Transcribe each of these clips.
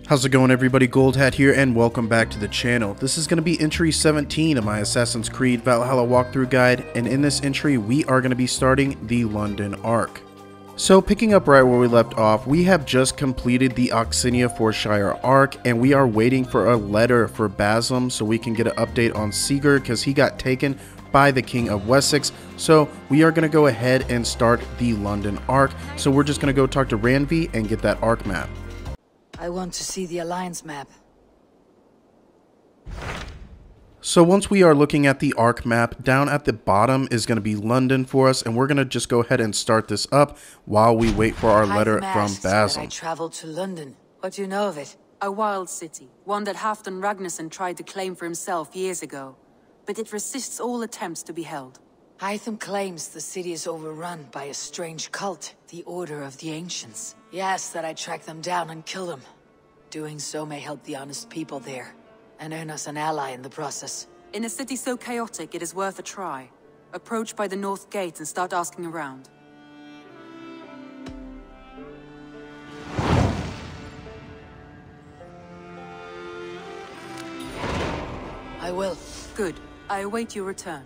How's it going, everybody? Goldhat here, and welcome back to the channel. This is going to be entry 17 of my Assassin's Creed Valhalla walkthrough guide, and in this entry we are going to be starting the Lunden Arc. So picking up right where we left off, we have just completed the Oxinia Shire Arc, and we are waiting for a letter for Basim so we can get an update on Sigurd because he got taken by the King of Wessex. So we are going to go ahead and start the Lunden Arc. So we're just going to go talk to Ranvi and get that arc map. I want to see the Alliance map. So once we are looking at the arc map, down at the bottom is going to be London for us, and we're going to just go ahead and start this up while we wait for our letter from Basim. I traveled to London. What do you know of it? A wild city, one that Halfdan Ragnarsson tried to claim for himself years ago, but it resists all attempts to be held. Hytham claims the city is overrun by a strange cult, the Order of the Ancients. He asks that I track them down and kill them. Doing so may help the honest people there, and earn us an ally in the process. In a city so chaotic, it is worth a try. Approach by the North Gate and start asking around. I will. Good. I await your return.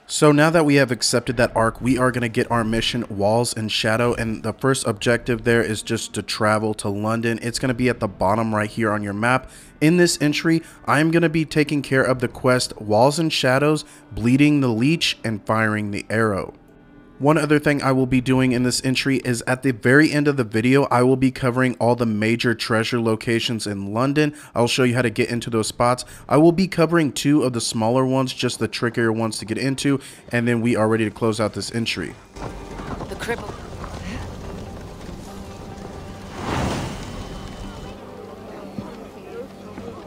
So now that we have accepted that arc, we are going to get our mission Walls and Shadow, and the first objective there is just to travel to London. It's going to be at the bottom right here on your map. In this entry, I'm going to be taking care of the quest Walls and Shadows, bleeding the Leech, and firing the arrow. One other thing I will be doing in this entry is at the very end of the video, I will be covering all the major treasure locations in London. I'll show you how to get into those spots. I will be covering two of the smaller ones, just the trickier ones to get into, and then we are ready to close out this entry. The cripple.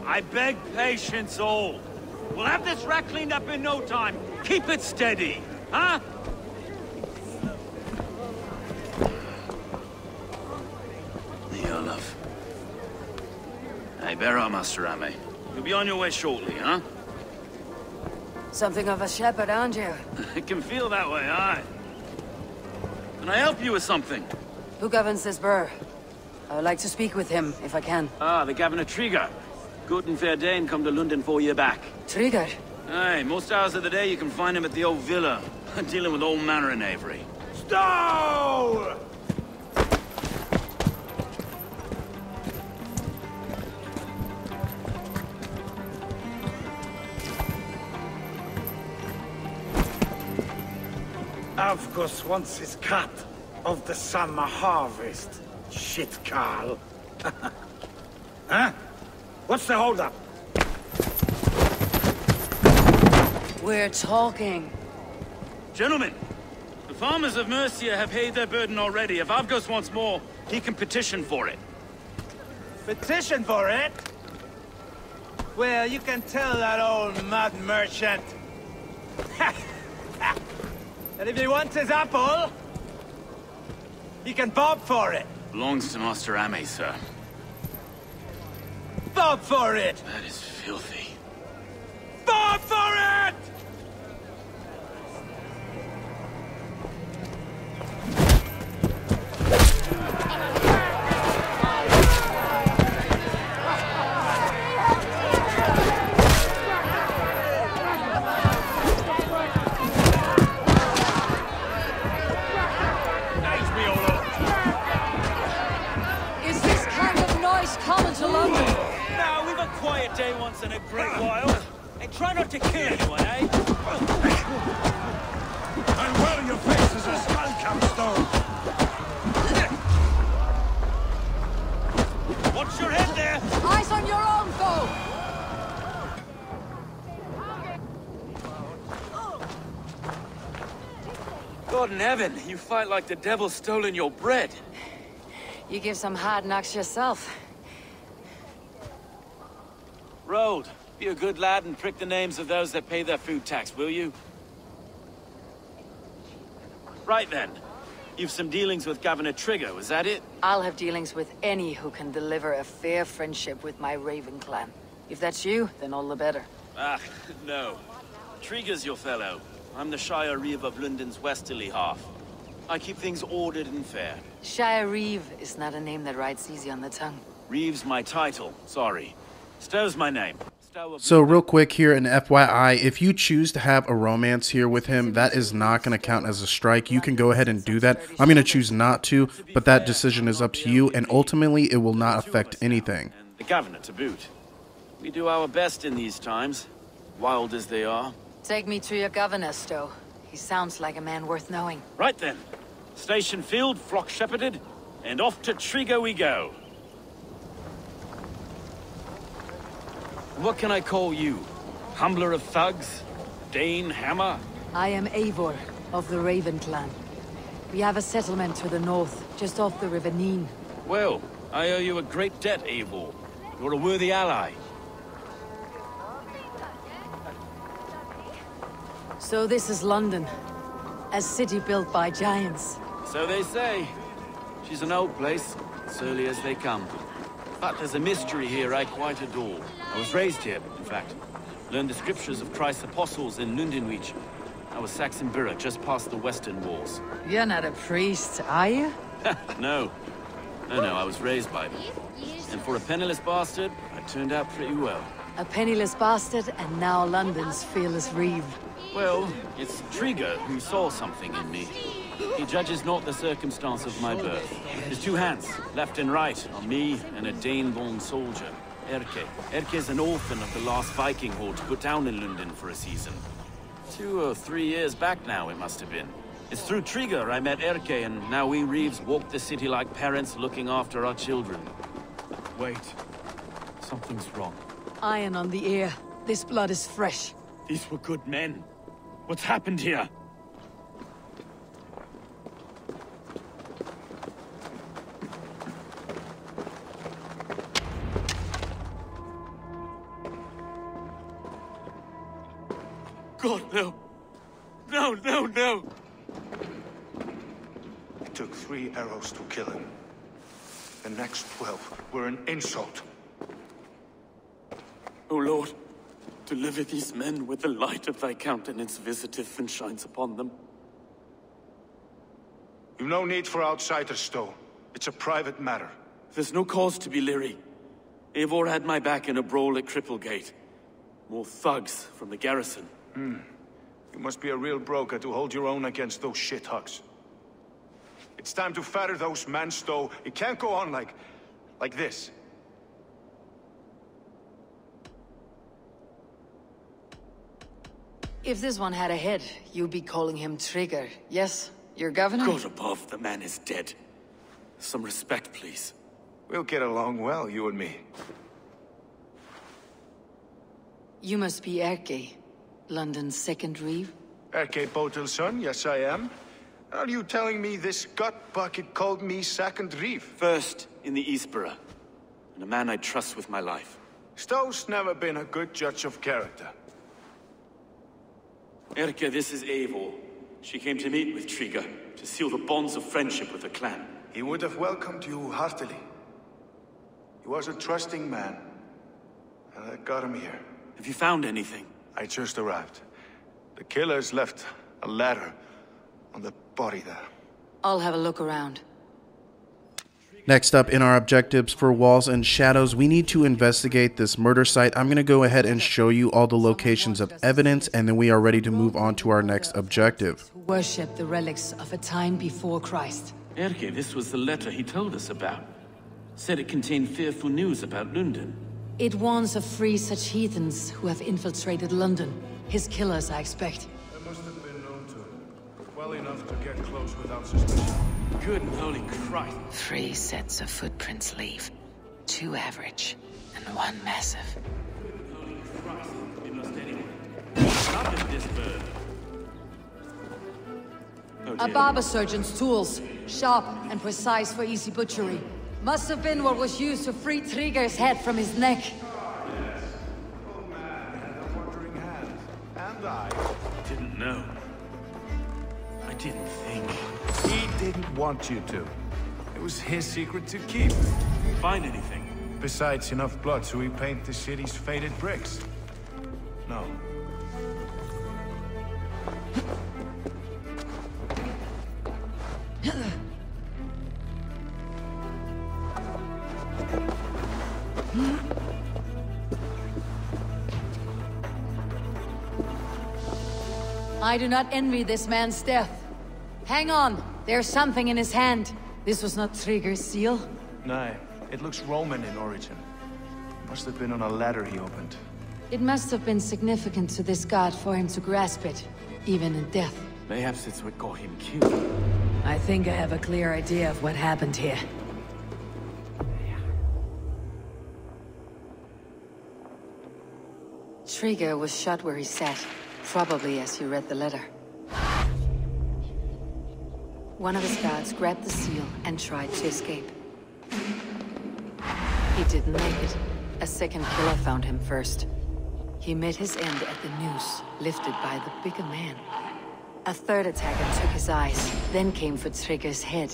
I beg patience all. We'll have this wreck cleaned up in no time. Keep it steady, huh? Love. Hey, bear up, Master Ame. You'll be on your way shortly, huh? Something of a shepherd, aren't you? It can feel that way, aye. Can I help you with something? Who governs this burr? I would like to speak with him, if I can. Ah, the Governor Trigger. Good and fair Dane come to London 4 years back. Trigger? Aye, most hours of the day you can find him at the old villa, dealing with all manner of knavery. Stow! Avgus wants his cut of the summer harvest. Shit, Carl. Huh? What's the holdup? We're talking. Gentlemen, the farmers of Mercia have paid their burden already. If Avgus wants more, he can petition for it. Petition for it? Well, you can tell that old mud merchant. And if he wants his apple, he can bob for it. Belongs to Master Ame, sir. Bob for it! That is filthy. Bob for it! Quiet day once in a great while. And try not to kill anyone, eh? And well, your face is a skull stone. Watch your head there! Eyes on your own, foe! God in heaven, you fight like the devil stolen your bread. You give some hard knocks yourself. Road, be a good lad and prick the names of those that pay their food tax, will you? Right then. You've some dealings with Governor Trigger, was that it? I'll have dealings with any who can deliver a fair friendship with my Raven clan. If that's you, then all the better. Ah, no. Trigger's your fellow. I'm the Shire Reeve of London's westerly half. I keep things ordered and fair. Shire Reeve is not a name that rides easy on the tongue. Reeve's my title, sorry. Stow's my name. So real quick here, an FYI, if you choose to have a romance here with him, that is not going to count as a strike. You can go ahead and do that. I'm going to choose not to, but that decision is up to you, and ultimately it will not affect anything. And the governor to boot. We do our best in these times, wild as they are. Take me to your governor, Stowe. He sounds like a man worth knowing. Right then. Station filled, flock shepherded, and off to Trigo we go. What can I call you? Humbler of thugs? Dane Hammer? I am Eivor, of the Raven clan. We have a settlement to the north, just off the River Neen. Well, I owe you a great debt, Eivor. You're a worthy ally. So this is London. A city built by giants. So they say. She's an old place, surly as they come. But there's a mystery here I quite adore. I was raised here, in fact. Learned the scriptures of Christ's apostles in Lunden Arc. I was Saxon Borough, just past the western walls. You're not a priest, are you? No. No, I was raised by them. And for a penniless bastard, I turned out pretty well. A penniless bastard, and now London's fearless Reeve. Well, it's Trigo who saw something in me. He judges not the circumstance of my birth. His two hands, left and right, on me and a Dane-born soldier, Erke. Erke's an orphan of the last Viking horde put down in Lunden for a season. 2 or 3 years back now, it must have been. It's through Trigo I met Erke, and now we Reeves walk the city like parents looking after our children. Wait. Something's wrong. Iron on the ear. This blood is fresh. These were good men. What's happened here? God, no. No. It took 3 arrows to kill him. The next 12 were an insult. O Lord, deliver these men with the light of thy countenance visiteth and shines upon them. You've no need for outsiders, Stowe. It's a private matter. There's no cause to be leery. Eivor had my back in a brawl at Cripplegate. More thugs from the garrison. You must be a real broker to hold your own against those shithugs. It's time to fetter those men, Stowe. It can't go on like this. If this one had a head, you'd be calling him Trigger. Yes, your governor? God above, the man is dead. Some respect, please. We'll get along well, you and me. You must be Erke, London's second Reeve. Erke Botil's son, yes I am. Are you telling me this gut bucket called me second Reeve? First in the Eastborough, and a man I trust with my life. Stowe's never been a good judge of character. Erke, this is Eivor. She came to meet with Trigo, to seal the bonds of friendship with her clan. He would have welcomed you heartily. He was a trusting man, and I got him here. Have you found anything? I just arrived. The killers left a ladder on the body there. I'll have a look around. Next up in our objectives for Walls and Shadows, we need to investigate this murder site. I'm going to go ahead and show you all the locations of evidence, and then we are ready to move on to our next objective. Worship the relics of a time before Christ. Erke, this was the letter he told us about. Said it contained fearful news about Lunden. It warns of free such heathens who have infiltrated London. His killers, I expect. I must have been known to him. Well enough to get close without suspicion. Good and holy Christ. 3 sets of footprints leave. 2 average, and 1 massive. Holy Christ. It must anyway. Stop in this bird. Oh, A dear. barber surgeon's tools, sharp and precise for easy butchery. Must have been what was used to free Trigger's head from his neck. Old man had a wandering hand. And I. Didn't know. I didn't think. He didn't want you to. It was his secret to keep. Find anything? Besides enough blood so he paint the city's faded bricks. No. I do not envy this man's death. Hang on, there's something in his hand. This was not Trigger's seal. No, it looks Roman in origin. Must have been on a ladder he opened. It must have been significant to this god for him to grasp it, even in death. Perhaps it's what got him killed. I think I have a clear idea of what happened here. Trigger was shot where he sat, probably as he read the letter. One of his guards grabbed the seal and tried to escape. He didn't make it. A second killer found him first. He met his end at the noose, lifted by the bigger man. A third attacker took his eyes, then came for Trigger's head.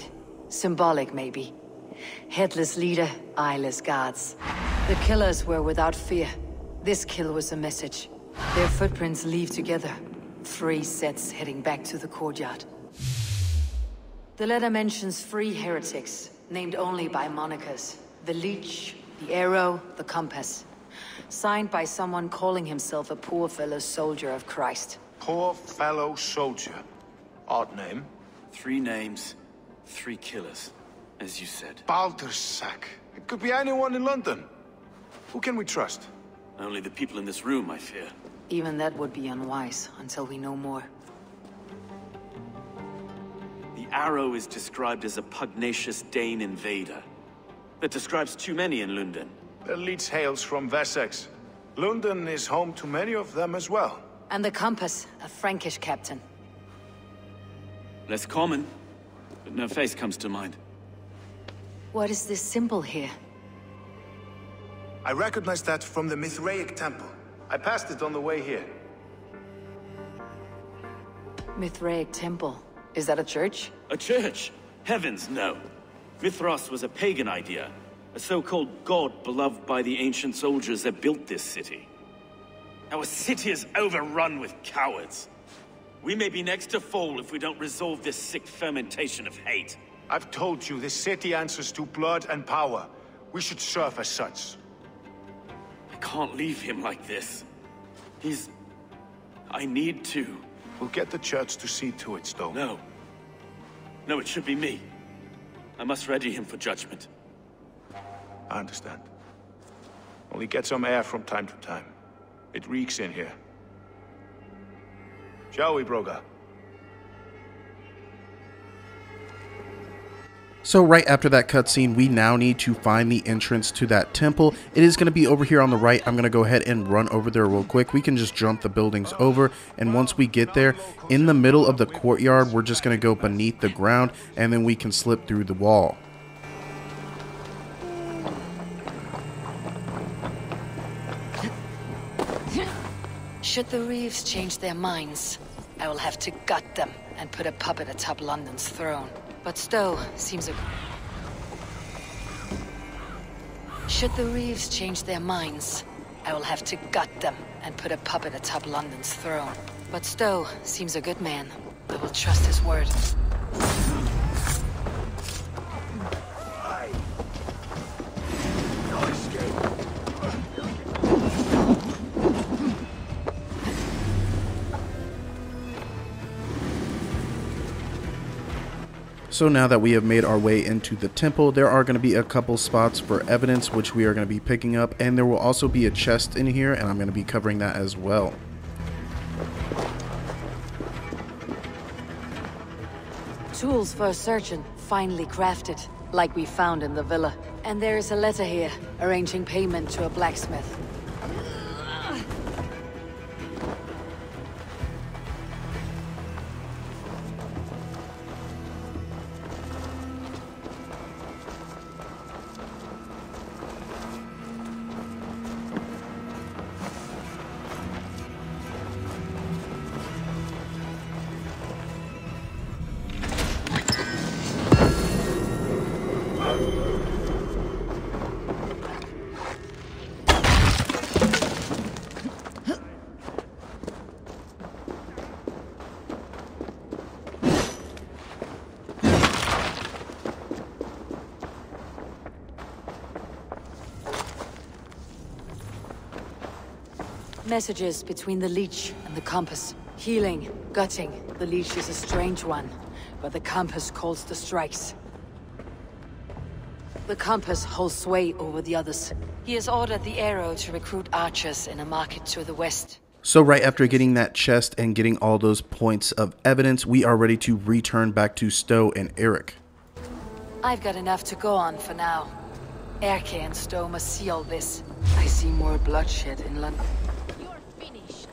Symbolic, maybe. Headless leader, eyeless guards. The killers were without fear. This kill was a message. Their footprints leave together. 3 sets heading back to the courtyard. The letter mentions 3 heretics, named only by monikers. The Leech, the Arrow, the Compass. Signed by someone calling himself a poor fellow soldier of Christ. Poor fellow soldier. Odd name. 3 names, 3 killers, as you said. Baldersack. It could be anyone in London. Who can we trust? Only the people in this room, I fear. Even that would be unwise, until we know more. The Arrow is described as a pugnacious Dane invader. That describes too many in Lunden. The Leech hails from Wessex. Lunden is home to many of them as well. And the Compass, a Frankish captain. Less common, but no face comes to mind. What is this symbol here? I recognize that from the Mithraic temple. I passed it on the way here. Mithraic temple. Is that a church? A church? Heavens, no. Mithras was a pagan idea. A so-called god beloved by the ancient soldiers that built this city. Our city is overrun with cowards. We may be next to fall if we don't resolve this sick fermentation of hate. I've told you, this city answers to blood and power. We should serve as such. I can't leave him like this. I need to. We'll get the church to see to it, Stowe. No. No, it should be me. I must ready him for judgment. I understand. Only get some air from time to time. It reeks in here. Shall we, Broga? So right after that cutscene, we now need to find the entrance to that temple. It is going to be over here on the right. I'm going to go ahead and run over there real quick. We can just jump the buildings over, and once we get there, in the middle of the courtyard, we're just going to go beneath the ground, and then we can slip through the wall. Should the Reeves change their minds, I will have to gut them and put a puppet atop London's throne. But Stowe seems Should the Reeves change their minds, I will have to gut them and put a puppet atop London's throne. But Stowe seems a good man. I will trust his word. So now that we have made our way into the temple, there are going to be a couple spots for evidence which we are going to be picking up, and there will also be a chest in here, and I'm going to be covering that as well. Tools for a surgeon, finely crafted, like we found in the villa. And there is a letter here, arranging payment to a blacksmith. Messages between the Leech and the compass. Healing, gutting. The Leech is a strange one, but the compass calls the strikes. The compass holds sway over the others. He has ordered the arrow to recruit archers in a market to the west. So right after getting that chest and getting all those points of evidence, we are ready to return back to Stowe and Eric. I've got enough to go on for now. Erke and Stowe must see all this. I see more bloodshed in London. You're finished.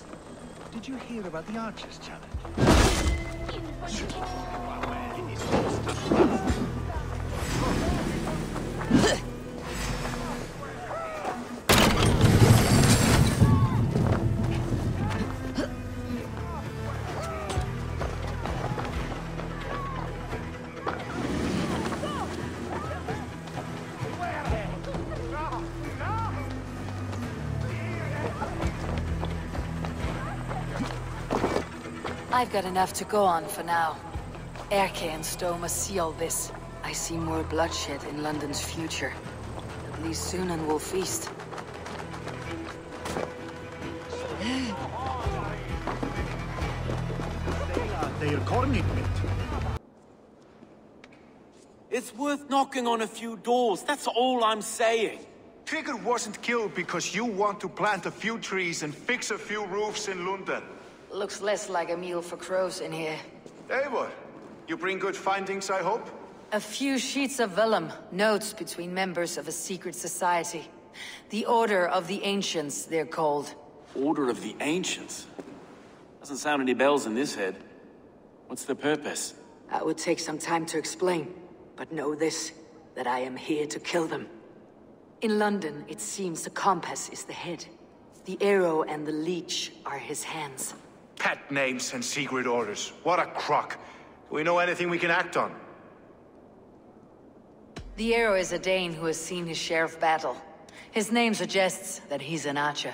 Did you hear about the Archers challenge? I've got enough to go on for now. Erke and Stowe must see all this. I see more bloodshed in London's future. At least soon and we'll feast. It's worth knocking on a few doors, that's all I'm saying. Trigger wasn't killed because you want to plant a few trees and fix a few roofs in Lunden. Looks less like a meal for crows in here. Eivor, you bring good findings, I hope? A few sheets of vellum, notes between members of a secret society. The Order of the Ancients, they're called. Order of the Ancients? Doesn't sound any bells in this head. What's the purpose? That would take some time to explain, but know this, that I am here to kill them. In London, it seems the compass is the head. The arrow and the leech are his hands. Pet names and secret orders. What a crock. Do we know anything we can act on? The arrow is a Dane who has seen his share of battle. His name suggests that he's an archer.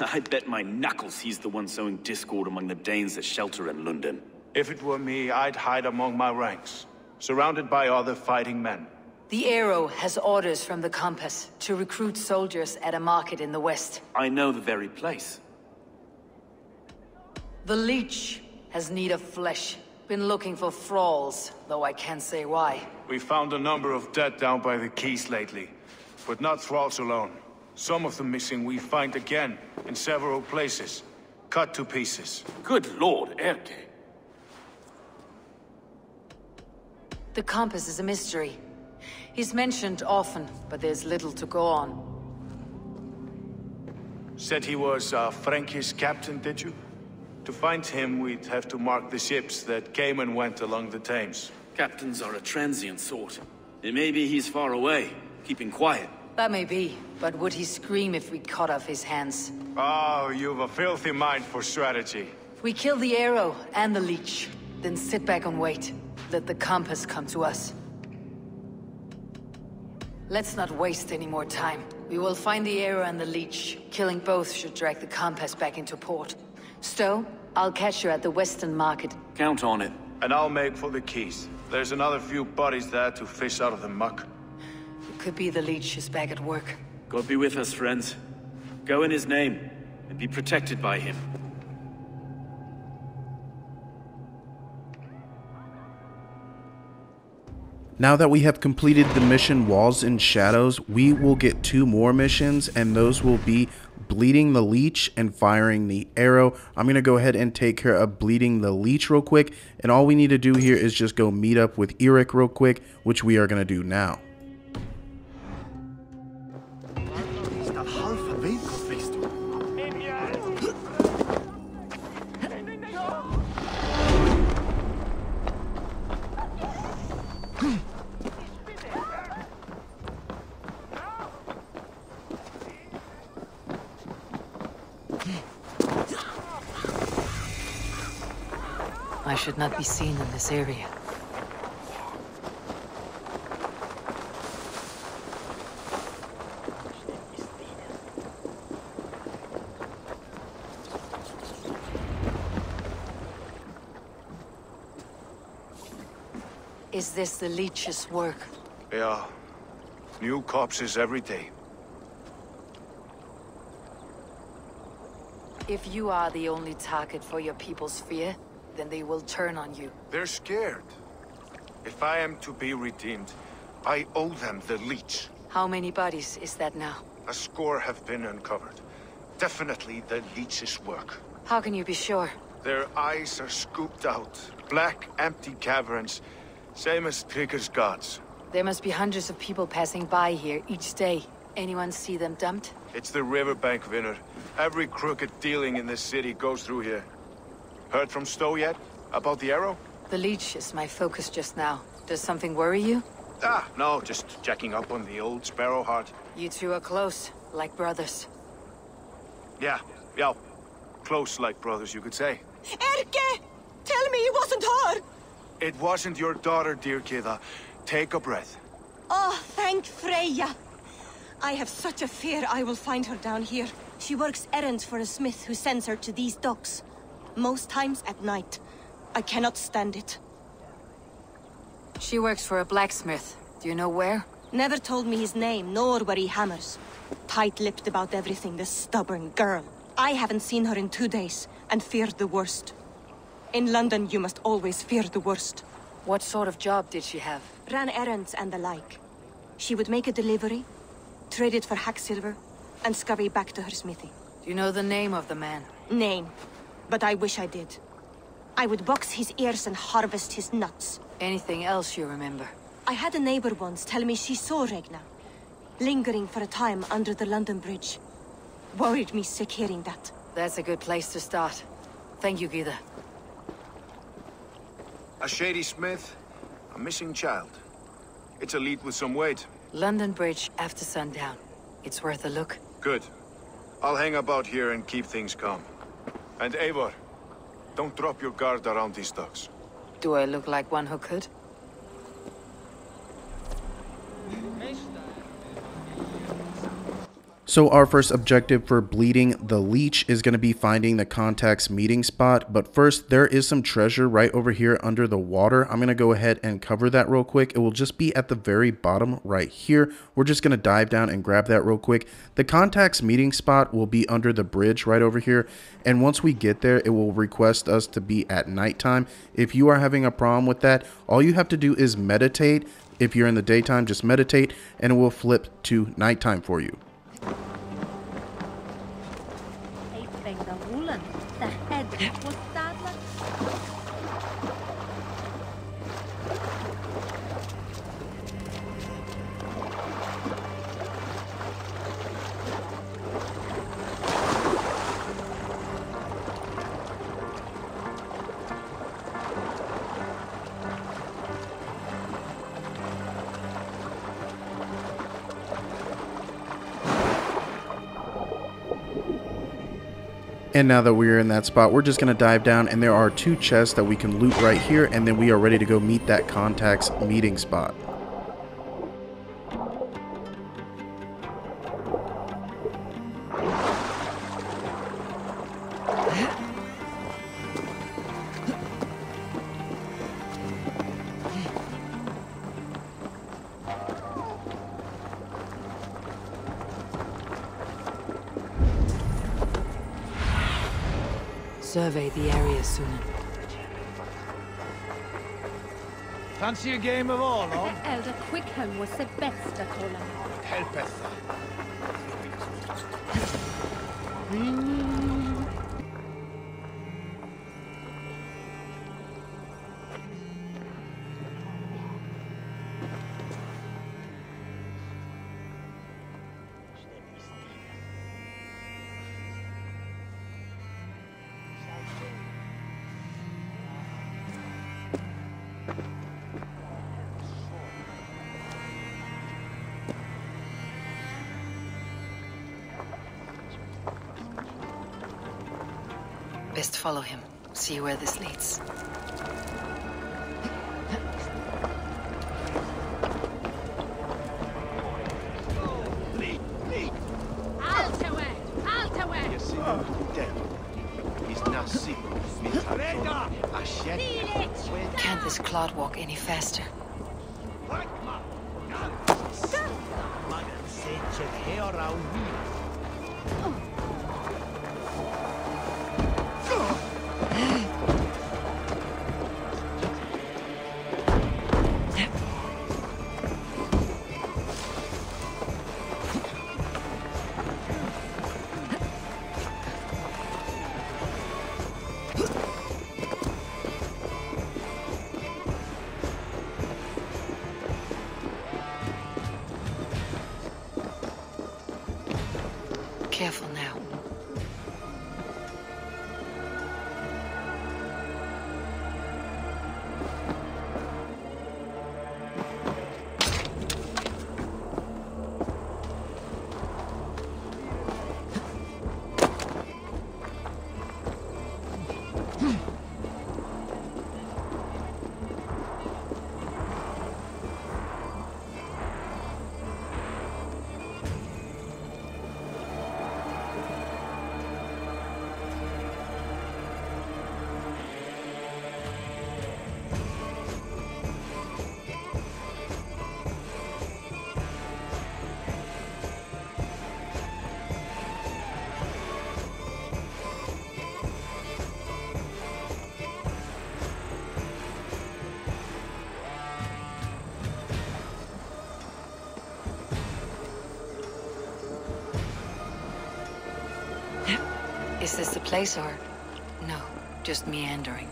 I bet my knuckles he's the one sowing discord among the Danes that shelter in London. If it were me, I'd hide among my ranks, surrounded by other fighting men. The arrow has orders from the compass to recruit soldiers at a market in the west. I know the very place. The Leech has need of flesh. Been looking for thralls, though I can't say why. We found a number of dead down by the quays lately, but not thralls alone. Some of the missing we find again, in several places, cut to pieces. Good lord, Erke. The compass is a mystery. He's mentioned often, but there's little to go on. Said he was a Frankish captain, did you? To find him, we'd have to mark the ships that came and went along the Thames. Captains are a transient sort. It may be he's far away, keeping quiet. That may be, but would he scream if we cut off his hands? Oh, you've a filthy mind for strategy. We kill the arrow and the leech, then sit back and wait. Let the compass come to us. Let's not waste any more time. We will find the arrow and the leech. Killing both should drag the compass back into port. Stowe, I'll catch you at the Western Market. Count on it. And I'll make for the quays. There's another few bodies there to fish out of the muck. It could be the leech is back at work. God be with us, friends. Go in his name, and be protected by him. Now that we have completed the mission Walls and Shadows, we will get 2 more missions, and those will be bleeding the leech and firing the arrow. I'm going to go ahead and take care of bleeding the leech real quick, and all we need to do here is just go meet up with Eric real quick, which we are going to do now. I should not be seen in this area. Is this the Leech's work? Yeah. New corpses every day. If you are the only target for your people's fear, then they will turn on you. They're scared. If I am to be redeemed, I owe them the Leech. How many bodies is that now? A score have been uncovered. Definitely the Leech's work. How can you be sure? Their eyes are scooped out. Black, empty caverns. Same as Trigger's gods. There must be hundreds of people passing by here each day. Anyone see them dumped? It's the riverbank, Vinner. Every crooked dealing in this city goes through here. Heard from Stowe yet? About the arrow? The Leech is my focus just now. Does something worry you? Ah, no, just checking up on the old Sparrowheart. You two are close, like brothers. Yeah. Close like brothers, you could say. Erke! Tell me it wasn't her! It wasn't your daughter, dear Kida. Take a breath. Oh, thank Freya. I have such a fear I will find her down here. She works errands for a smith who sends her to these docks. Most times at night. I cannot stand it. She works for a blacksmith. Do you know where? Never told me his name, nor where he hammers. Tight-lipped about everything, the stubborn girl. I haven't seen her in 2 days, and feared the worst. In London, you must always fear the worst. What sort of job did she have? Ran errands and the like. She would make a delivery, trade it for hack silver, and scurry back to her smithy. Do you know the name of the man? Name. But I wish I did. I would box his ears and harvest his nuts. Anything else you remember? I had a neighbor once tell me she saw Regna, lingering for a time under the London Bridge. Worried me sick hearing that. That's a good place to start. Thank you, Gida. A shady smith, a missing child. It's a lead with some weight. London Bridge after sundown. It's worth a look. Good. I'll hang about here and keep things calm. And Eivor, don't drop your guard around these docks. Do I look like one who could? So our first objective for bleeding the Leech is going to be finding the contact's meeting spot. But first, there is some treasure right over here under the water. I'm going to go ahead and cover that real quick. It will just be at the very bottom right here. We're just going to dive down and grab that real quick. The contact's meeting spot will be under the bridge right over here. And once we get there, it will request us to be at nighttime. If you are having a problem with that, all you have to do is meditate. If you're in the daytime, just meditate and it will flip to nighttime for you. And now that we're in that spot, we're just going to dive down, and there are 2 chests that we can loot right here, and then we are ready to go meet that contact's meeting spot. Survey the area soon. Fancy a game of all, no? Elder Quickhelm was the best at Holland. Helpeth. Best follow him. See where this leads. Can't this clod walk any faster? place or... no, just meandering?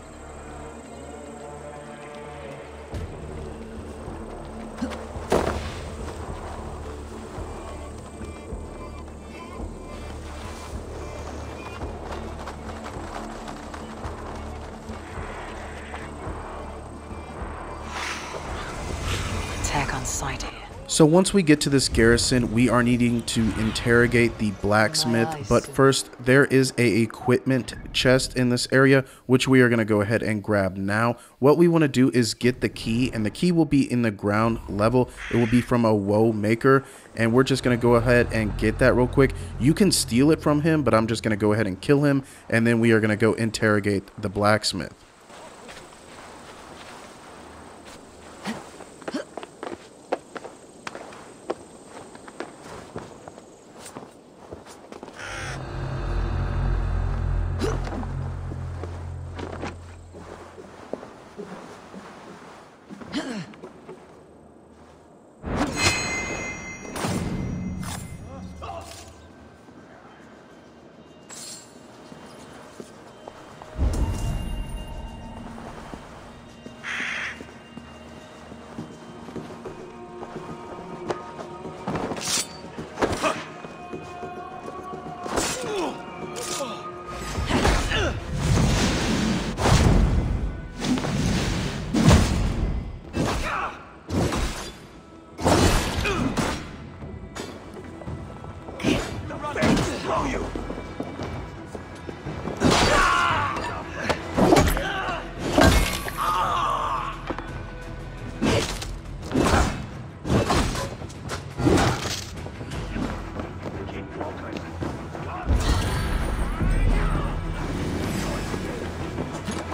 Attack on sight here. So once we get to this garrison, we are needing to interrogate the blacksmith, but first there is a equipment chest in this area, which we are going to go ahead and grab now. What we want to do is get the key, and the key will be in the ground level. It will be from a woe maker, and we're just going to go ahead and get that real quick. You can steal it from him, but I'm just going to go ahead and kill him, and then we are going to go interrogate the blacksmith.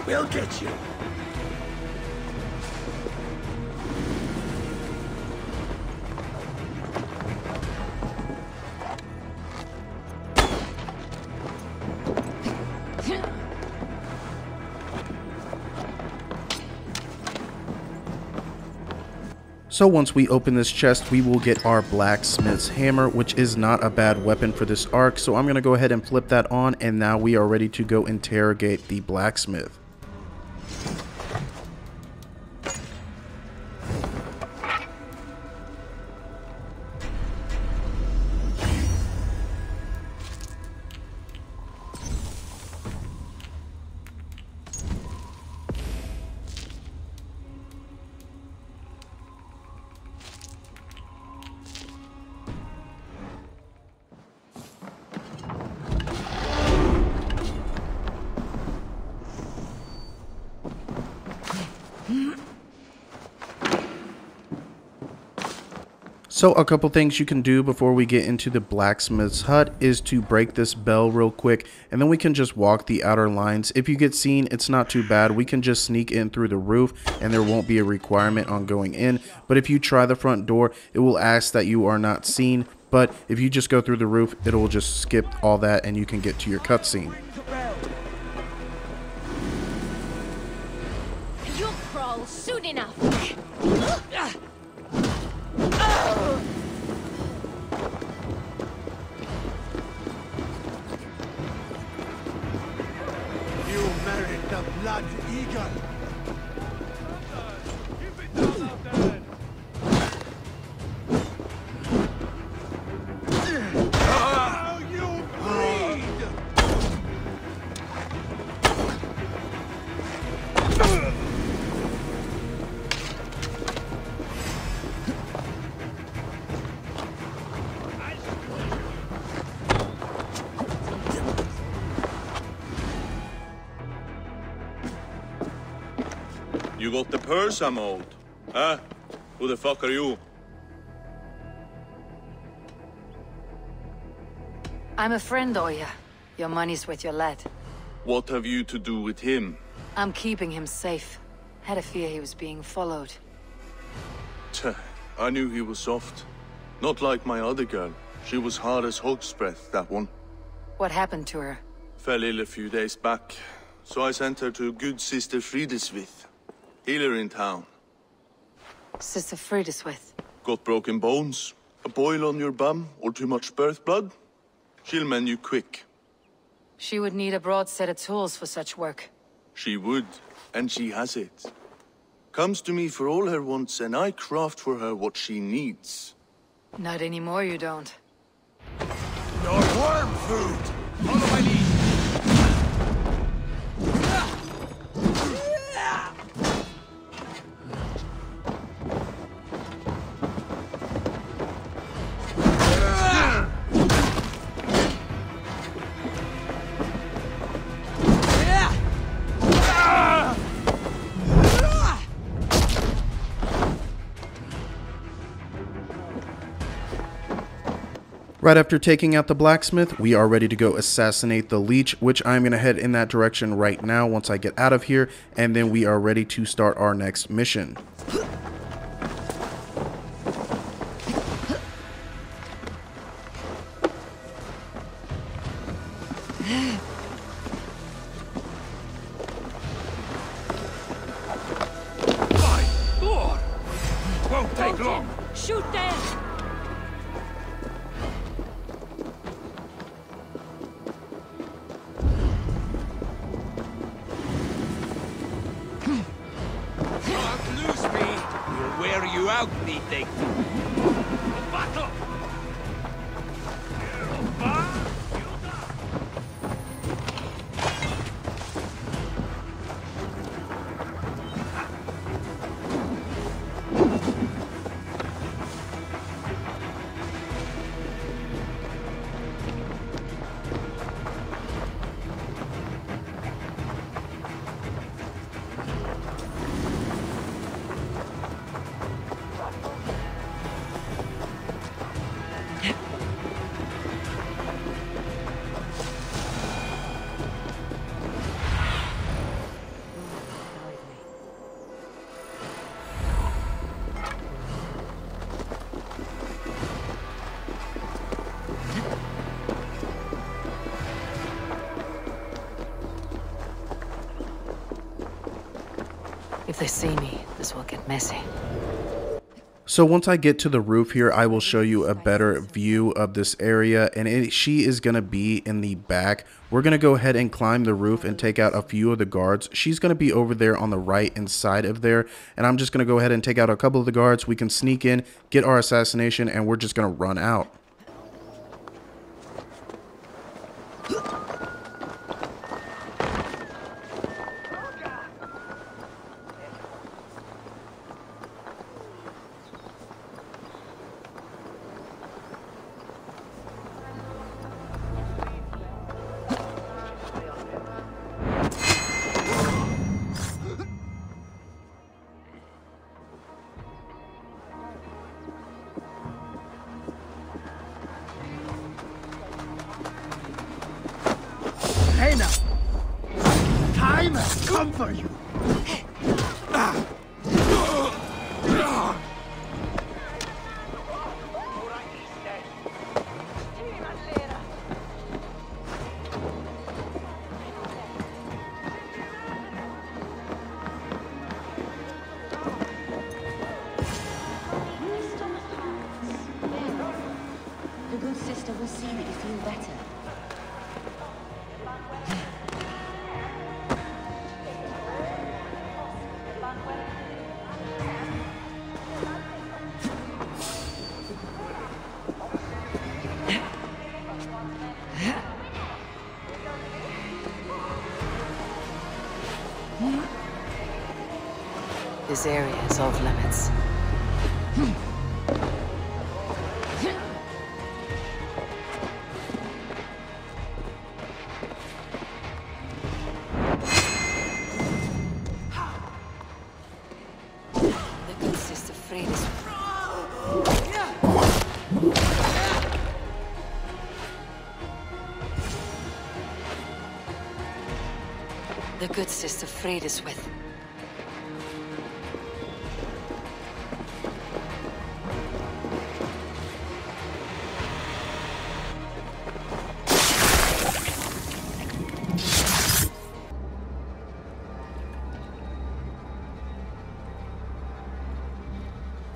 We'll get you. So once we open this chest, we will get our blacksmith's hammer, which is not a bad weapon for this arc. So I'm going to go ahead and flip that on, and now we are ready to go interrogate the blacksmith. So a couple things you can do before we get into the blacksmith's hut is to break this bell real quick, and then we can just walk the outer lines. If you get seen, it's not too bad. We can just sneak in through the roof and there won't be a requirement on going in. But if you try the front door, it will ask that you are not seen. But if you just go through the roof, it will just skip all that and you can get to your cutscene. You'll crawl soon enough. You married the blood eagle. You got the purse I'm owed? Huh? Who the fuck are you? I'm a friend, Oya. Your money's with your lad. What have you to do with him? I'm keeping him safe. Had a fear he was being followed. Tch, I knew he was soft. Not like my other girl. She was hard as hog's breath, that one. What happened to her? Fell ill a few days back. So I sent her to good Sister Friedeswith. Healer in town. Sister Friedeswith. Got broken bones, a boil on your bum, or too much birth blood? She'll mend you quick. She would need a broad set of tools for such work. She would, and she has it. Comes to me for all her wants, and I craft for her what she needs. Not anymore, you don't. Your worm food! Follow my lead! Right after taking out the blacksmith, we are ready to go assassinate the Leech, which I'm going to head in that direction right now once I get out of here, and then we are ready to start our next mission. Won't take long. Shoot them! Can't lose me! We'll wear you out, meeting. Battle! If they see me, this will get messy. So once I get to the roof here, I will show you a better view of this area, and she is going to be in the back. We're going to go ahead and climb the roof and take out a few of the guards. She's going to be over there on the right inside of there, and I'm just going to go ahead and take out a couple of the guards. We can sneak in, get our assassination, and we're just going to run out. Hey now! Time has come for you! The good sister will see that you feel better. This area is off limits. The good sister Fried is... The good sister Fried is with...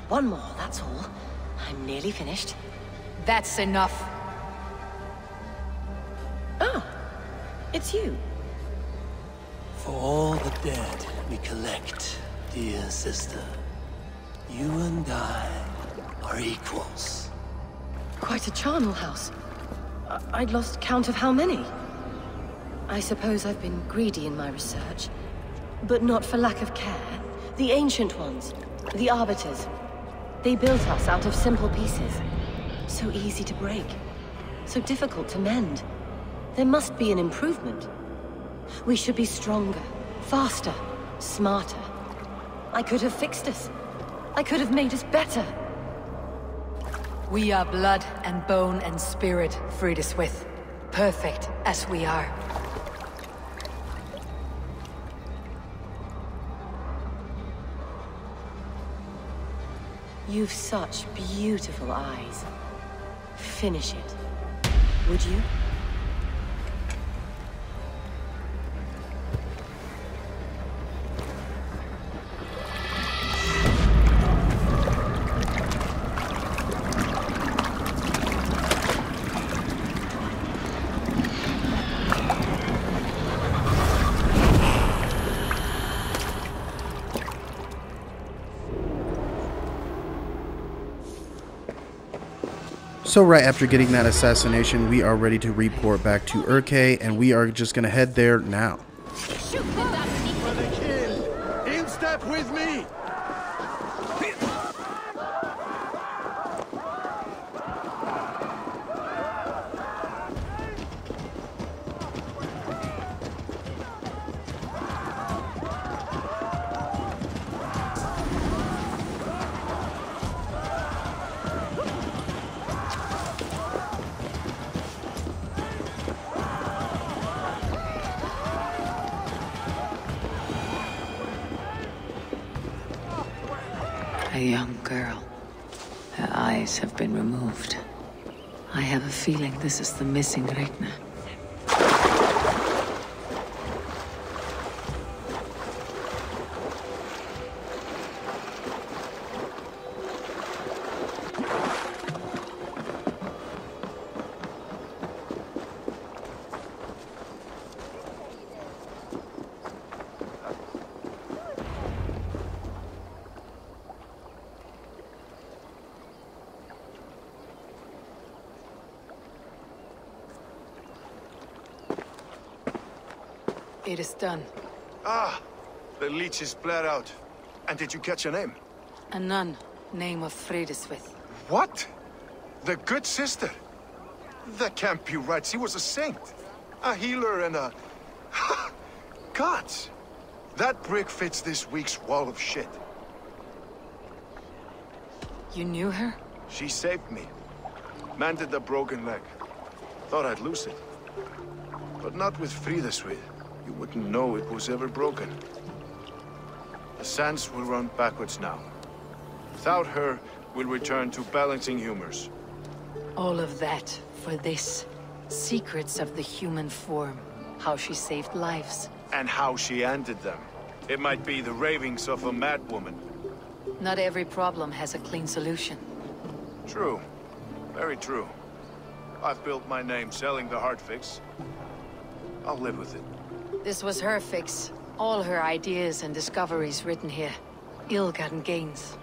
One more, that's all. I'm nearly finished. That's enough. Oh, It's you. For all the dead we collect, dear sister, you and I are equals. Quite a charnel house. I'd lost count of how many. I suppose I've been greedy in my research, but not for lack of care. The ancient ones, the arbiters, they built us out of simple pieces. So easy to break, so difficult to mend. There must be an improvement. We should be stronger, faster, smarter. I could have fixed us. I could have made us better. We are blood and bone and spirit, Freedeswith. Perfect as we are. You've such beautiful eyes. Finish it. Would you? So right after getting that assassination, we are ready to report back to Urke, and we are just going to head there now. For the kill! In step with me! A young girl. Her eyes have been removed. I have a feeling this is the missing Regna. It is done. Ah, the Leech is bled out. And did you catch her name? A nun, name of Freydiswith. What? The good sister? That can't be right. She was a saint. A healer and a... Gods! That brick fits this week's wall of shit. You knew her? She saved me. Mended a broken leg. Thought I'd lose it. But not with Freydiswith. You wouldn't know it was ever broken. The sands will run backwards now. Without her, we'll return to balancing humors. All of that for this. Secrets of the human form. How she saved lives. And how she ended them. It might be the ravings of a madwoman. Not every problem has a clean solution. True. Very true. I've built my name selling the heart fix. I'll live with it. This was her fix. All her ideas and discoveries written here. Ill-gotten gains.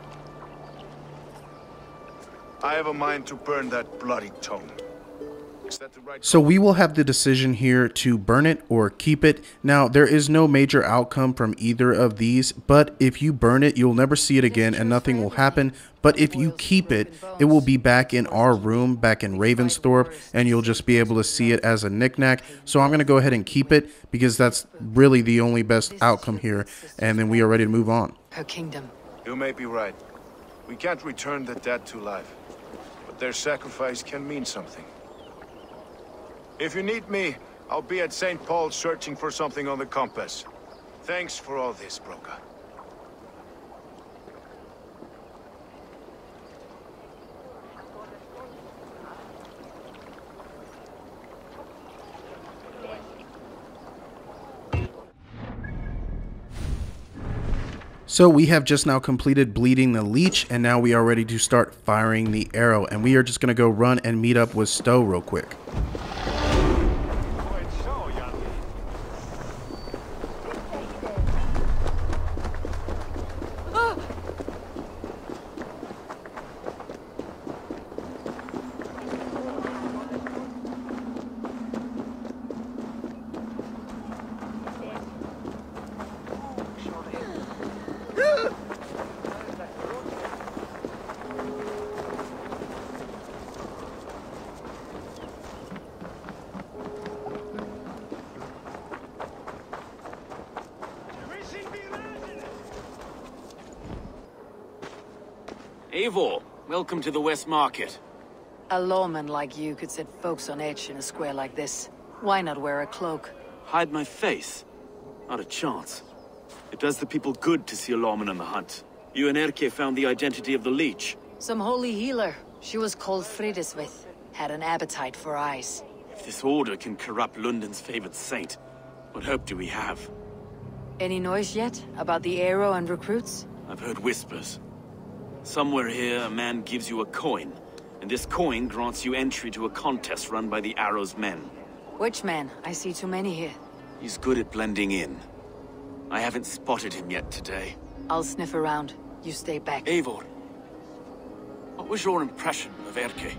I have a mind to burn that bloody tome. Is that the right... So we will have the decision here to burn it or keep it. Now, there is no major outcome from either of these, but if you burn it, you'll never see it again and nothing will happen. But if you keep it, it will be back in our room, back in Ravensthorpe, and you'll just be able to see it as a knickknack. So I'm going to go ahead and keep it because that's really the only best outcome here. And then we are ready to move on. Her kingdom. You may be right. We can't return the dead to life. But their sacrifice can mean something. If you need me, I'll be at St. Paul's searching for something on the compass. Thanks for all this, Broca. So we have just now completed bleeding the Leech, and now we are ready to start firing the arrow. And we are just going to go run and meet up with Stowe real quick. Eivor, welcome to the West Market. A lawman like you could set folks on edge in a square like this. Why not wear a cloak? Hide my face? Not a chance. It does the people good to see a lawman on the hunt. You and Erke found the identity of the Leech. Some holy healer. She was called Frideswith. Had an appetite for eyes. If this order can corrupt Lunden's favored saint, what hope do we have? Any noise yet about the arrow and recruits? I've heard whispers. Somewhere here, a man gives you a coin, and this coin grants you entry to a contest run by the Arrow's men. Which man? I see too many here. He's good at blending in. I haven't spotted him yet today. I'll sniff around. You stay back. Eivor, what was your impression of Erke?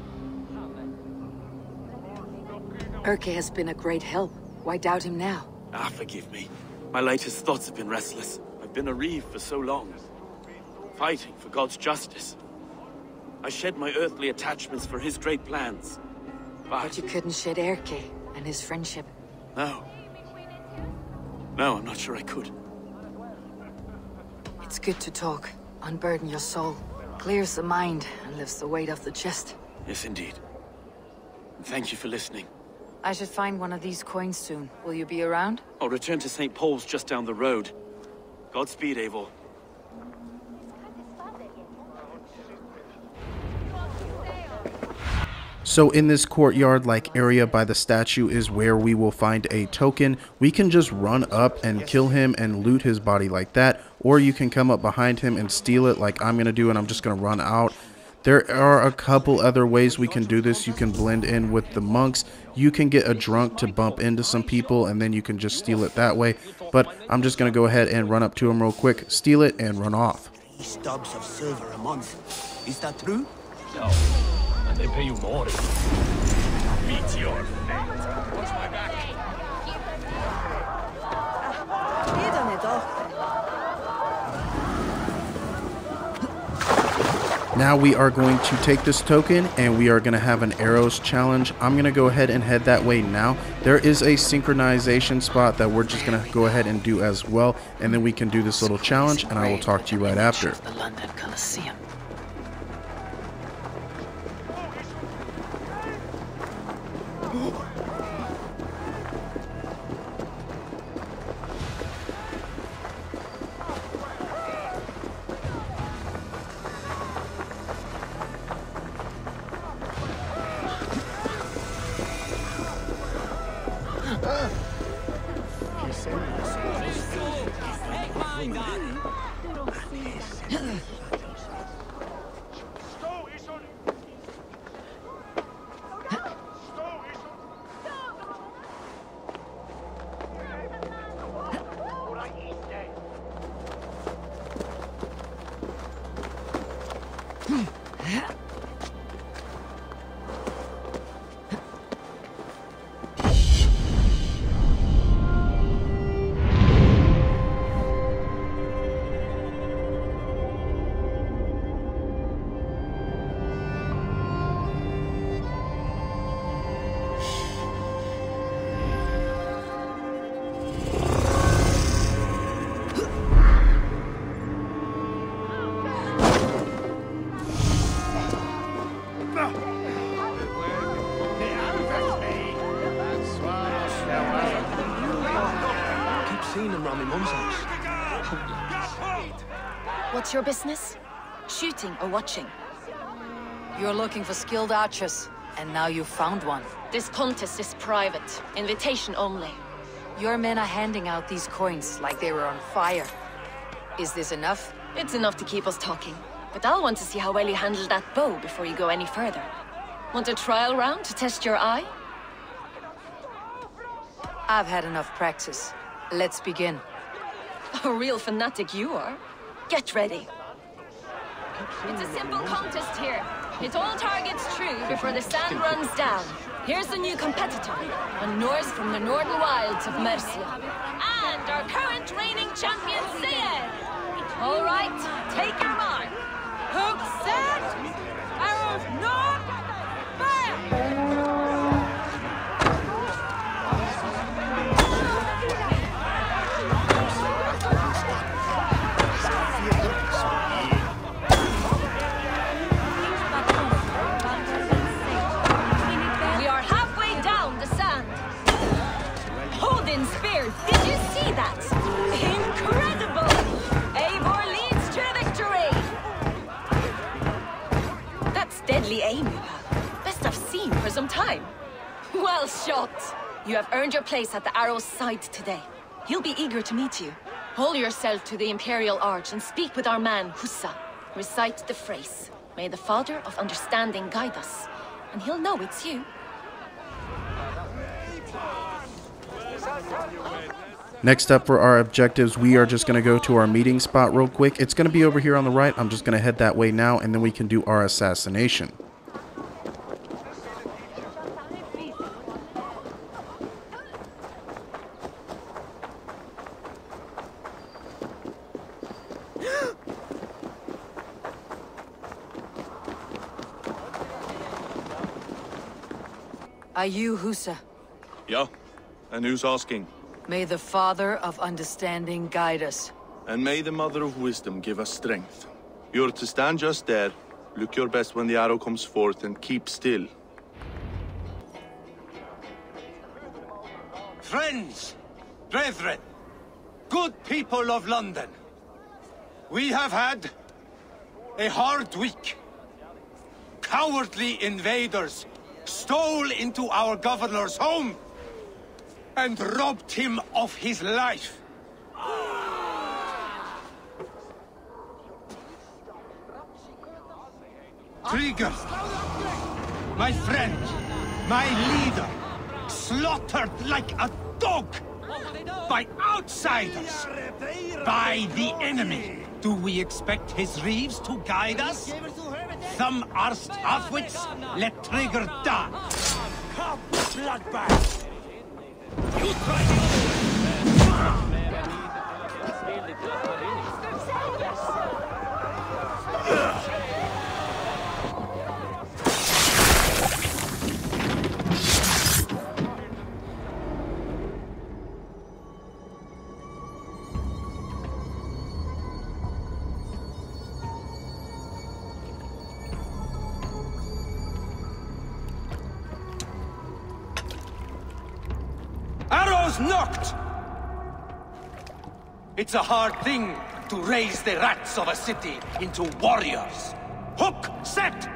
Erke has been a great help. Why doubt him now? Forgive me. My latest thoughts have been restless. I've been a reeve for so long. Fighting for God's justice. I shed my earthly attachments for his great plans. But you couldn't shed Erke and his friendship. No. No, I'm not sure I could. It's good to talk. Unburden your soul. Clears the mind and lifts the weight off the chest. Yes, indeed. And thank you for listening. I should find one of these coins soon. Will you be around? I'll return to St. Paul's just down the road. Godspeed, Eivor. So in this courtyard-like area by the statue is where we will find a token. We can just run up and kill him and loot his body like that, or you can come up behind him and steal it like I'm gonna do, and I'm just gonna run out. There are a couple other ways we can do this. You can blend in with the monks. You can get a drunk to bump into some people, and then you can just steal it that way. But I'm just gonna go ahead and run up to him real quick, steal it, and run off. 3 stubs of silver a month. Is that true? No. And they pay you more. Meet your fate. Watch my back. Now we are going to take this token and we are going to have an arrows challenge. I'm going to go ahead and head that way now. There is a synchronization spot that we're just going to go ahead and do as well, and then we can do this little challenge, and I will talk to you right after. The London Coliseum. What's your business? Shooting or watching? You're looking for skilled archers, and now you've found one. This contest is private. Invitation only. Your men are handing out these coins like they were on fire. Is this enough? It's enough to keep us talking. But I'll want to see how well you handle that bow before you go any further. Want a trial round to test your eye? I've had enough practice. Let's begin. A real fanatic you are. Get ready. It's a simple contest here. Hit all targets true before the sand runs down. Here's the new competitor, a Norse from the northern wilds of Mercia. And our current reigning champion, Seer. All right, take your mark. Hook set, arrows north, fire! shot! You have earned your place at the Arrow's side today. He'll be eager to meet you. Hold yourself to the Imperial Arch and speak with our man, Hussa. Recite the phrase. May the Father of Understanding guide us. And he'll know it's you. Next up for our objectives, we are just going to go to our meeting spot real quick. It's going to be over here on the right. I'm just going to head that way now, and then we can do our assassination. Are you Hussa? Yeah? And who's asking? May the Father of Understanding guide us. And may the Mother of Wisdom give us strength. You're to stand just there, look your best when the arrow comes forth, and keep still. Friends, brethren, good people of London, we have had a hard week. Cowardly invaders stole into our governor's home and robbed him of his life. Trigger, my friend, my leader, slaughtered like a dog by outsiders, by the enemy. Do we expect his reeves to guide us? Some arsed halfwits, let Trigger die. Come, bloodbath! You try knocked! It's a hard thing to raise the rats of a city into warriors. Hook, set!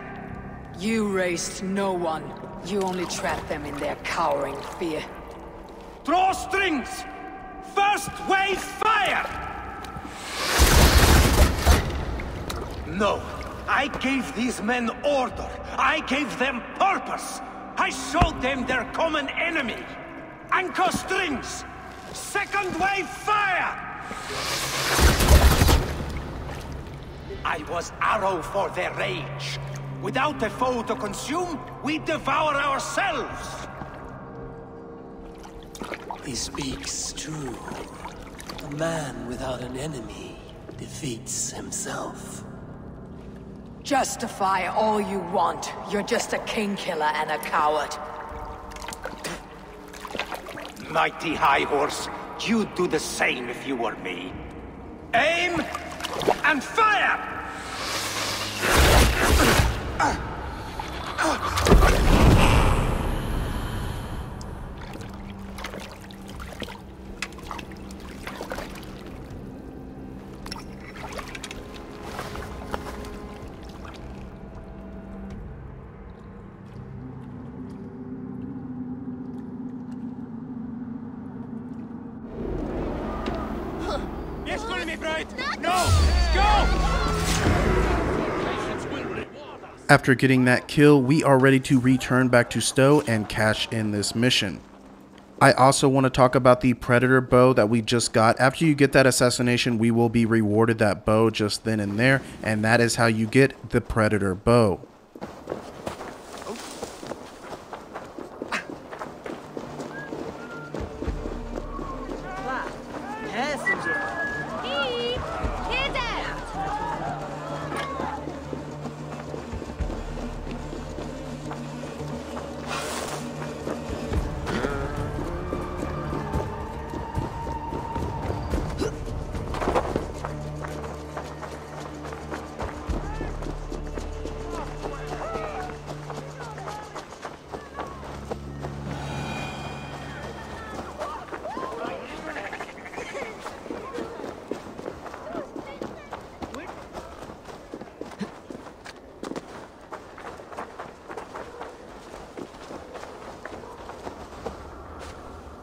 You raised no one. You only trapped them in their cowering fear. Draw strings! First wave fire! No, I gave these men order. I gave them purpose. I showed them their common enemy. Anchor strings! Second wave fire! I was arrow for their rage. Without a foe to consume, we devour ourselves! He speaks true. A man without an enemy defeats himself. Justify all you want. You're just a king killer and a coward. Mighty High Horse, you'd do the same if you were me. Aim and fire! After getting that kill, we are ready to return back to Stowe and cash in this mission. I also want to talk about the Predator bow that we just got. After you get that assassination, we will be rewarded that bow just then and there, and that is how you get the Predator bow.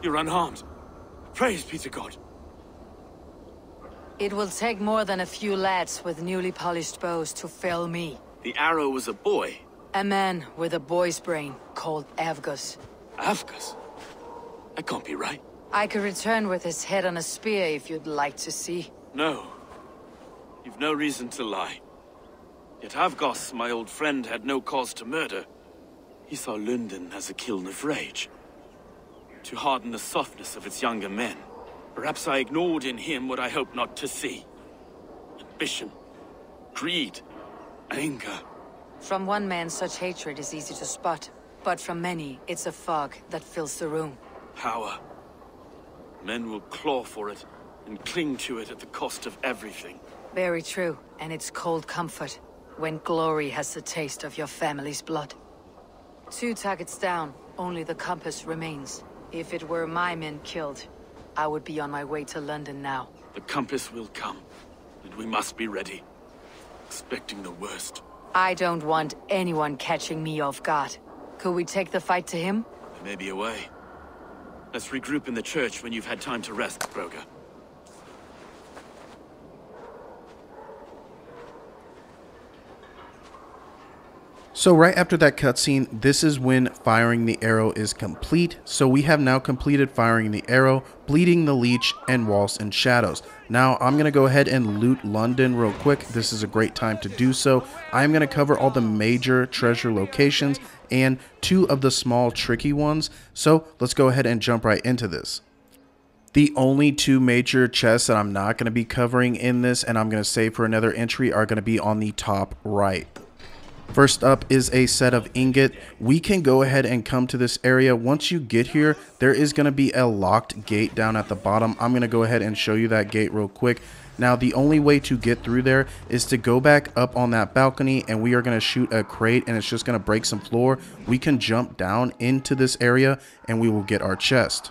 You're unharmed. Praise be to God. It will take more than a few lads with newly polished bows to fell me. The arrow was a boy. A man with a boy's brain called Avgus. Avgus? That can't be right. I could return with his head on a spear if you'd like to see. No. You've no reason to lie. Yet Avgos, my old friend, had no cause to murder. He saw Lunden as a kiln of rage. To harden the softness of its younger men. Perhaps I ignored in him what I hoped not to see. Ambition, greed, anger. From one man, such hatred is easy to spot. But from many, it's a fog that fills the room. Power. Men will claw for it, and cling to it at the cost of everything. Very true, and it's cold comfort, when glory has the taste of your family's blood. 2 targets down, only the compass remains. If it were my men killed, I would be on my way to London now. The compass will come, and we must be ready. Expecting the worst. I don't want anyone catching me off guard. Could we take the fight to him? There may be a way. Let's regroup in the church when you've had time to rest, Broga. So right after that cutscene, this is when firing the arrow is complete. So we have now completed firing the arrow, bleeding the leech, and walls and shadows. Now I'm going to go ahead and loot London real quick. This is a great time to do so. I'm going to cover all the major treasure locations and 2 of the small tricky ones. So let's go ahead and jump right into this. The only 2 major chests that I'm not going to be covering in this, and I'm going to save for another entry, are going to be on the top right. First up is a set of ingot. We can go ahead and come to this area. Once you get here, there is going to be a locked gate down at the bottom. I'm going to go ahead and show you that gate real quick. Now, the only way to get through there is to go back up on that balcony, and we are going to shoot a crate, and it's just going to break some floor. We can jump down into this area, and we will get our chest.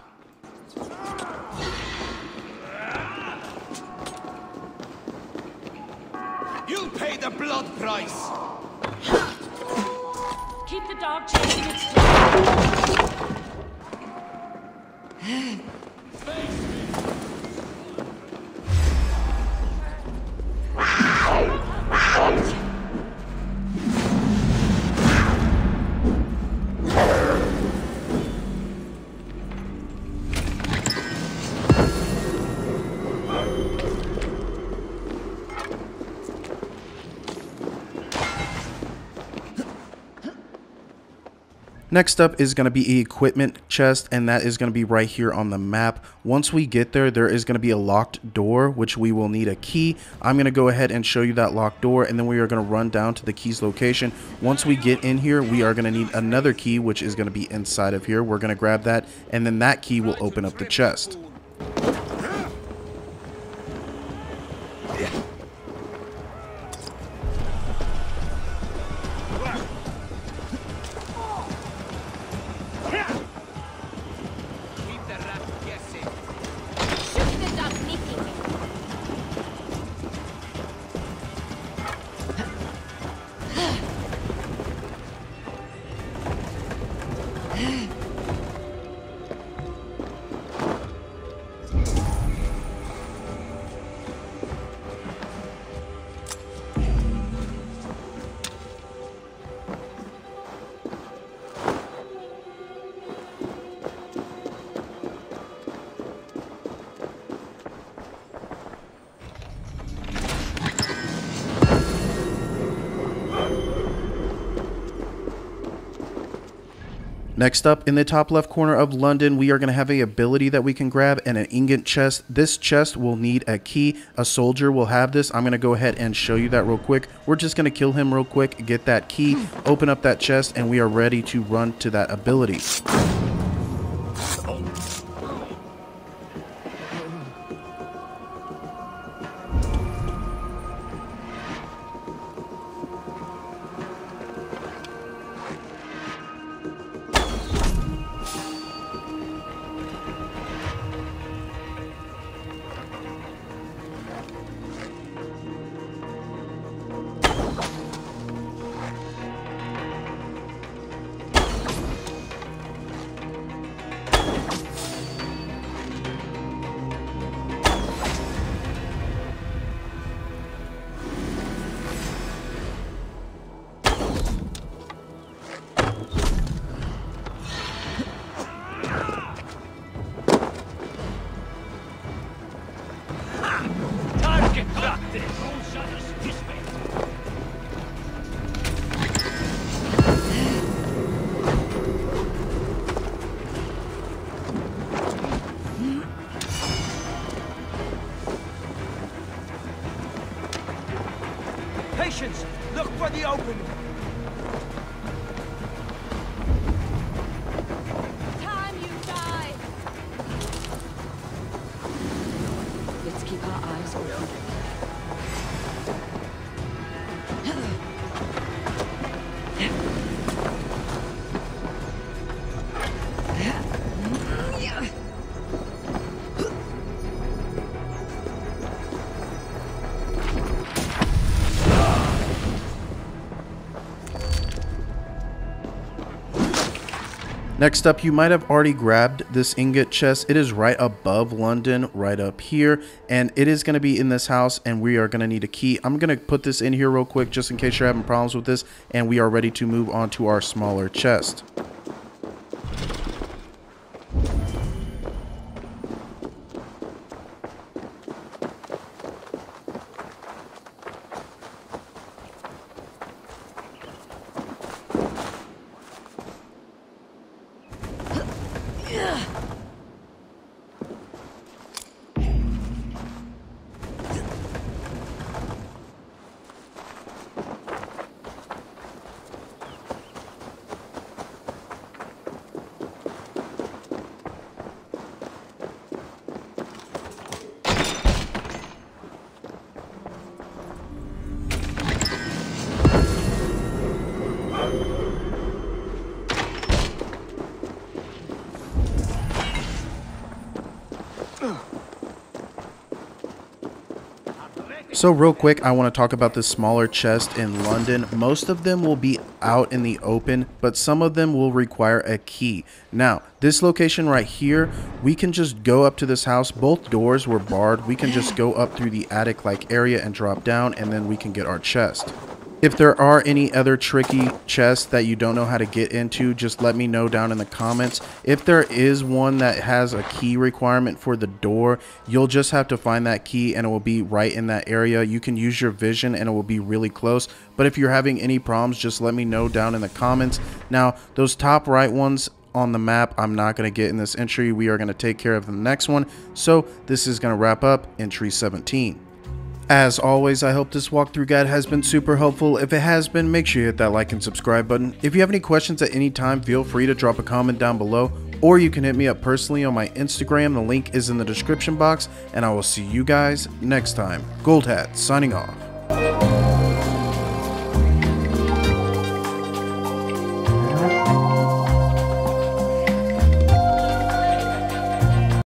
You'll pay the blood price! Keep the dog chasing its tail. Next up is going to be an equipment chest, and that is going to be right here on the map. Once we get there, there is going to be a locked door, which we will need a key. I'm going to go ahead and show you that locked door, and then we are going to run down to the key's location. Once we get in here, we are going to need another key, which is going to be inside of here. We're going to grab that, and then that key will open up the chest. Next up, in the top left corner of London, we are going to have an ability that we can grab and an ingot chest. This chest will need a key. A soldier will have this. I'm going to go ahead and show you that real quick. We're just going to kill him real quick, get that key, open up that chest, and we are ready to run to that ability. Patience! Look for the opening! Time, you die! Let's keep our eyes open. Next up, you might have already grabbed this ingot chest. It is right above London, right up here, and it is going to be in this house, and we are going to need a key. I'm going to put this in here real quick just in case you're having problems with this, and we are ready to move on to our smaller chest. So real quick, I want to talk about this smaller chest in London. Most of them will be out in the open, but some of them will require a key. Now, this location right here, we can just go up to this house. Both doors were barred. We can just go up through the attic-like area and drop down, and then we can get our chest. If there are any other tricky chests that you don't know how to get into, just let me know down in the comments. If there is one that has a key requirement for the door, you'll just have to find that key and it will be right in that area. You can use your vision and it will be really close. But if you're having any problems, just let me know down in the comments. Now, those top right ones on the map, I'm not going to get in this entry. We are going to take care of the next one. So this is going to wrap up entry 17. As always, I hope this walkthrough guide has been super helpful. If it has been, make sure you hit that like and subscribe button. If you have any questions at any time, feel free to drop a comment down below, or you can hit me up personally on my Instagram. The link is in the description box, and I will see you guys next time. Gold Hat, signing off.